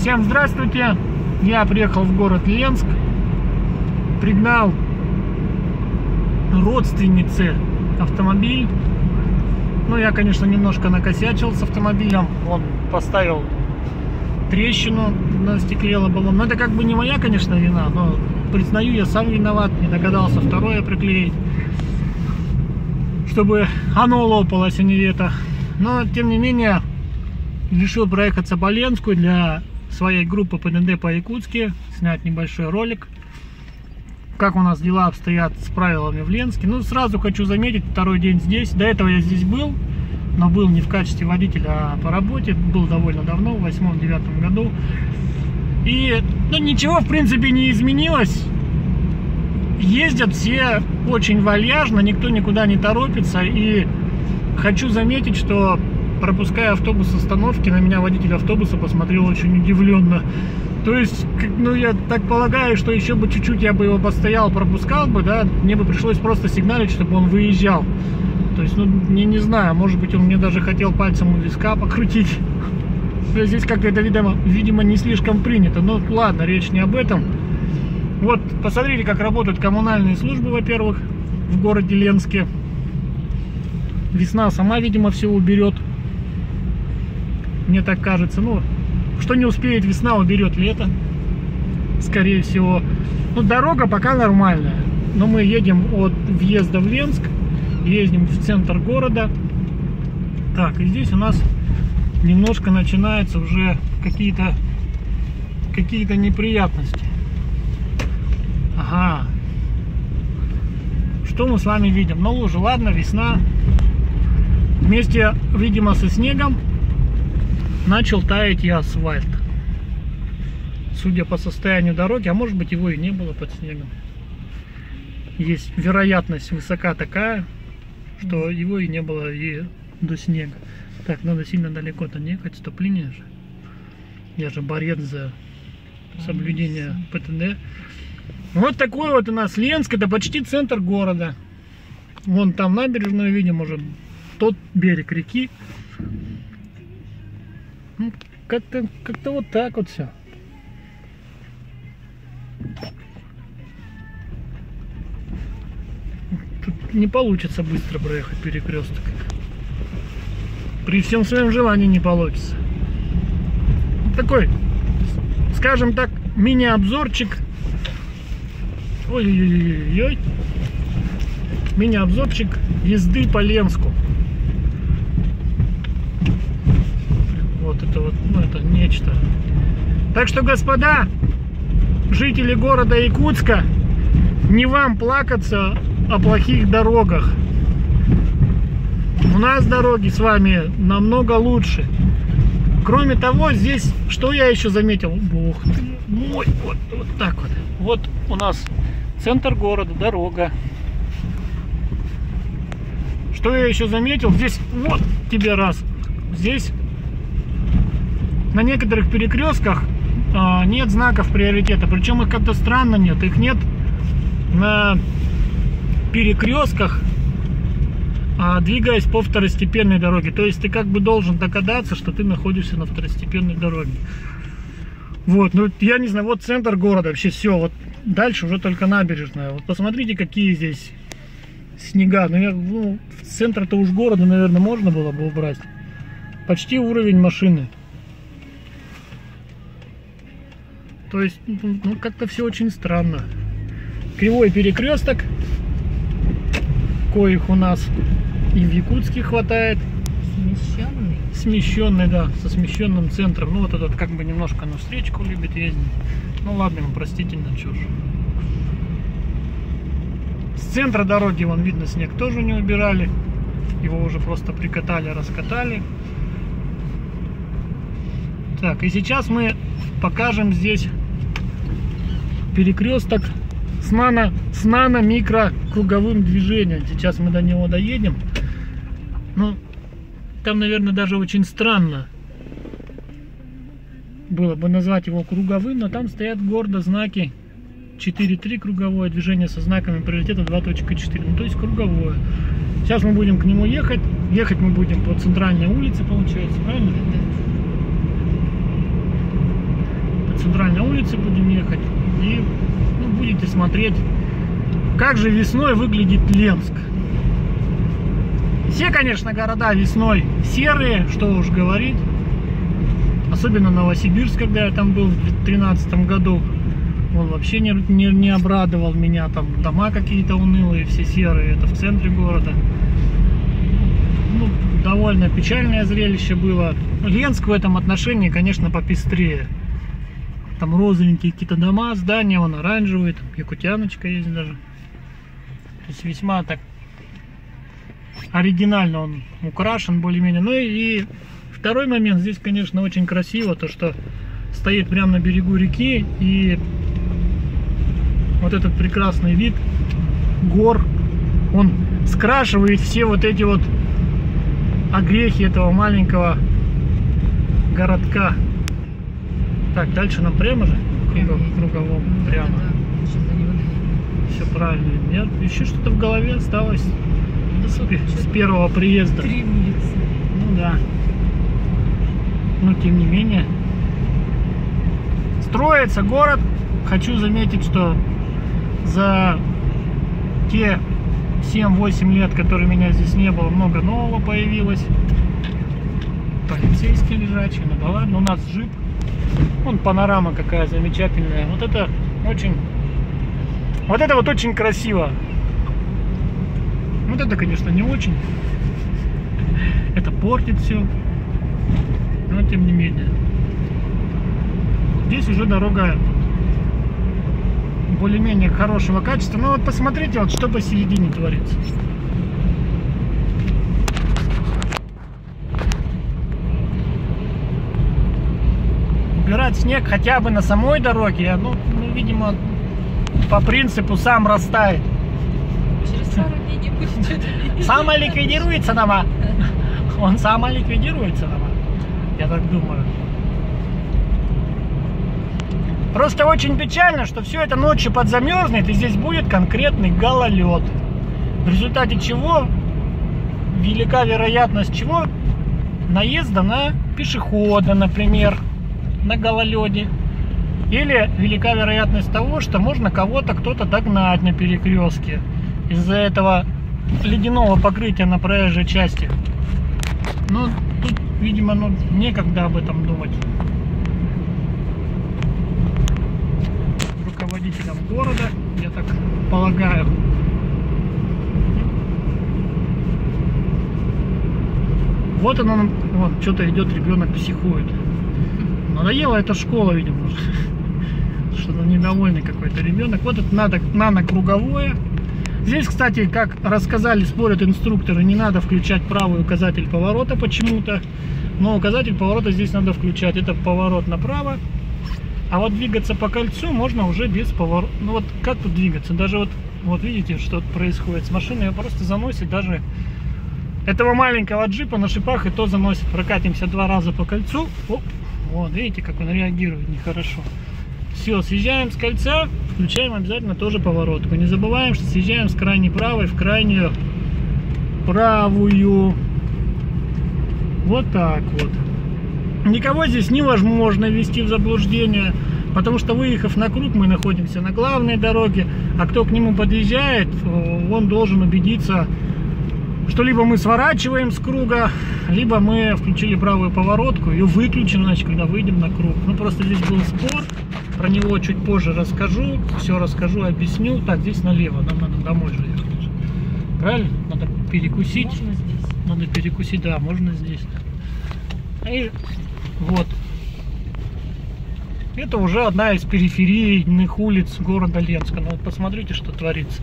Всем здравствуйте! Я приехал в город Ленск, пригнал родственнице автомобиль. Ну, я, конечно, немножко накосячил с автомобилем. Он поставил трещину на стекле лобовом. Но это как бы не моя, конечно, вина, но признаю, я сам виноват. Не догадался второе приклеить, чтобы оно лопалось, а не это. Но, тем не менее, решил проехаться по Ленску для своей группы ПНД по Якутске, снять небольшой ролик, как у нас дела обстоят с правилами в Ленске. Ну, сразу хочу заметить, второй день здесь. До этого я здесь был, но был не в качестве водителя, а по работе. Был довольно давно, в 2008-2009 году. И ну, ничего, в принципе, не изменилось. Ездят все очень вальяжно, никто никуда не торопится. И хочу заметить, что, пропуская автобус с остановки, на меня водитель автобуса посмотрел очень удивленно. То есть, ну, я так полагаю, что еще бы чуть-чуть я бы его постоял, пропускал бы, да, мне бы пришлось просто сигналить, чтобы он выезжал. То есть, ну, не знаю, может быть, он мне даже хотел пальцем у виска покрутить. Здесь как-то это, видимо, не слишком принято. Но ладно, речь не об этом. Вот, посмотрите, как работают коммунальные службы, во-первых, в городе Ленске. Весна сама, видимо, все уберет. Мне так кажется. Ну, что не успеет весна, уберет лето, скорее всего. Ну, дорога пока нормальная. Но мы едем от въезда в Ленск, ездим в центр города. Так, и здесь у нас немножко начинаются уже какие-то неприятности. Ага. Что мы с вами видим? Ну, лужи, ладно, весна. Вместе, видимо, со снегом начал таять и асфальт. Судя по состоянию дороги, а может быть, его и не было под снегом. Есть вероятность высока такая, что его и не было и до снега. Так, надо сильно далеко-то не ехать, стоп линия же. Я же борец за соблюдение ПТД. Вот такой вот у нас Ленск, это почти центр города. Вон там набережную видим уже, тот берег реки. Ну, как-то вот так вот все. Тут не получится быстро проехать перекресток. При всем своем желании не получится. Такой, скажем так, мини-обзорчик. Ой-ой-ой-ой. Мини-обзорчик езды по Ленску. Вот это вот, ну это нечто. Так что, господа, жители города Якутска, не вам плакаться о плохих дорогах. У нас дороги с вами намного лучше. Кроме того, здесь, что я еще заметил? Бог ты мой, вот так вот. Вот у нас центр города, дорога. Что я еще заметил? Здесь, вот тебе раз. Здесь на некоторых перекрестках нет знаков приоритета. Причем их как-то странно нет. Их нет на перекрестках, двигаясь по второстепенной дороге. То есть ты как бы должен догадаться, что ты находишься на второстепенной дороге. Вот, ну я не знаю, вот центр города, вообще все. Вот дальше уже только набережная. Вот посмотрите, какие здесь снега. Ну, в центр-то уж города, наверное, можно было бы убрать. Почти уровень машины. То есть, ну, как-то все очень странно. Кривой перекресток, коих у нас и в Якутске хватает. Смещенный? Смещенный, да, со смещенным центром. Ну, вот этот как бы немножко навстречку любит ездить. Ну, ладно, ему простительно, чушь. С центра дороги, вон видно, снег тоже не убирали. Его уже просто прикатали, раскатали. Так, и сейчас мы покажем здесь перекресток с нано-микро круговым движением. Сейчас мы до него доедем. Ну, там, наверное, даже очень странно было бы назвать его круговым, но там стоят гордо знаки 4.3 круговое движение со знаками приоритета 2.4, ну, то есть круговое. Сейчас мы будем к нему ехать. Ехать мы будем по центральной улице, получается, правильно? центральной улице будем ехать. И будете смотреть, как же весной выглядит Ленск. Все, конечно, города весной серые, что уж говорить. Особенно Новосибирск, когда я там был в 2013 году. Он вообще не обрадовал меня. Там дома какие-то унылые, все серые. Это в центре города. Довольно печальное зрелище было. Ленск в этом отношении, конечно, попестрее. Там розовенькие какие-то дома, здания, вон оранжевые, там якутяночка есть даже. То есть весьма так оригинально он украшен более-менее. Ну и второй момент, здесь, конечно, очень красиво, то что стоит прямо на берегу реки, и вот этот прекрасный вид гор, он скрашивает все вот эти вот огрехи этого маленького городка. Так, дальше нам прямо же? Круговом, прямо. Все правильно. У меня еще что-то в голове осталось с первого приезда. 3 улицы. Ну да. Но тем не менее. Строится город. Хочу заметить, что за те 7-8 лет, которые меня здесь не было, много нового появилось. Полицейские лежачие, ну да ладно, у нас джип. Вон панорама какая замечательная. Вот это вот очень красиво. Вот это, конечно, не очень. Это портит все. Но тем не менее. Здесь уже дорога более-менее хорошего качества. Но вот посмотрите, вот что посередине творится. Убирать снег хотя бы на самой дороге, ну, видимо, по принципу сам растает. Через пару дней не будет. Самоликвидируется нама. Он самоликвидируется нама. Я так думаю. Просто очень печально, что все это ночью подзамерзнет, и здесь будет конкретный гололед. В результате чего велика вероятность чего? Наезда на пешехода, например, на гололеде. Или велика вероятность того, что можно кто-то догнать на перекрестке из-за этого ледяного покрытия на проезжей части. Но тут, видимо, некогда об этом думать. Руководителям города, я так полагаю. Вот он, что-то идет, ребенок психует. Надоела эта школа, видимо. Что-то недовольный какой-то ребенок. Вот это нано-круговое. Здесь, кстати, как рассказали, спорят инструкторы, не надо включать правый указатель поворота почему-то. Но указатель поворота здесь надо включать. Это поворот направо. А вот двигаться по кольцу можно уже без поворота. Ну вот как тут двигаться? Даже вот видите, что происходит с машиной. Ее просто заносит даже этого маленького джипа на шипах, и то заносит. Прокатимся 2 раза по кольцу. Оп. Вот, видите, как он реагирует нехорошо. Все, съезжаем с кольца, включаем обязательно тоже поворотку. Не забываем, что съезжаем с крайней правой в крайнюю правую. Вот так вот. Никого здесь невозможно ввести в заблуждение, потому что, выехав на круг, мы находимся на главной дороге, а кто к нему подъезжает, он должен убедиться, что либо мы сворачиваем с круга, либо мы включили правую поворотку, ее выключим, значит, когда выйдем на круг. Ну, просто здесь был спор, про него чуть позже расскажу, все расскажу, объясню. Так, здесь налево, нам надо домой же ехать. Правильно? Надо перекусить. Можно здесь? Надо перекусить, да, можно здесь. И вот. Это уже одна из периферийных улиц города Ленска. Ну, вот посмотрите, что творится.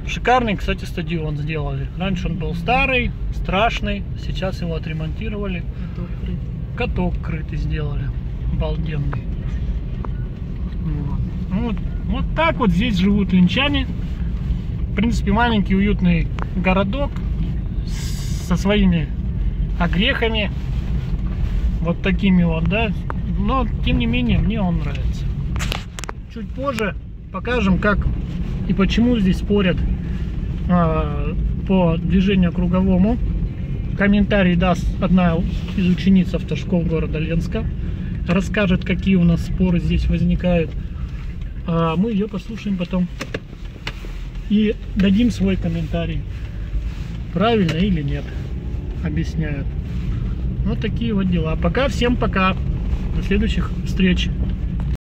Шикарный, кстати, стадион сделали. Раньше он был старый, страшный. Сейчас его отремонтировали. Каток крытый сделали. Обалденный. Вот так вот здесь живут ленчане. В принципе, маленький уютный городок со своими огрехами. Вот такими вот, да. Но, тем не менее, мне он нравится. Чуть позже покажем, как и почему здесь спорят по движению круговому. Комментарий даст одна из учениц автошкол города Ленска. расскажет, какие у нас споры здесь возникают. А мы ее послушаем потом и дадим свой комментарий, правильно или нет, объясняют. Вот такие вот дела. Пока, всем пока, до следующих встреч.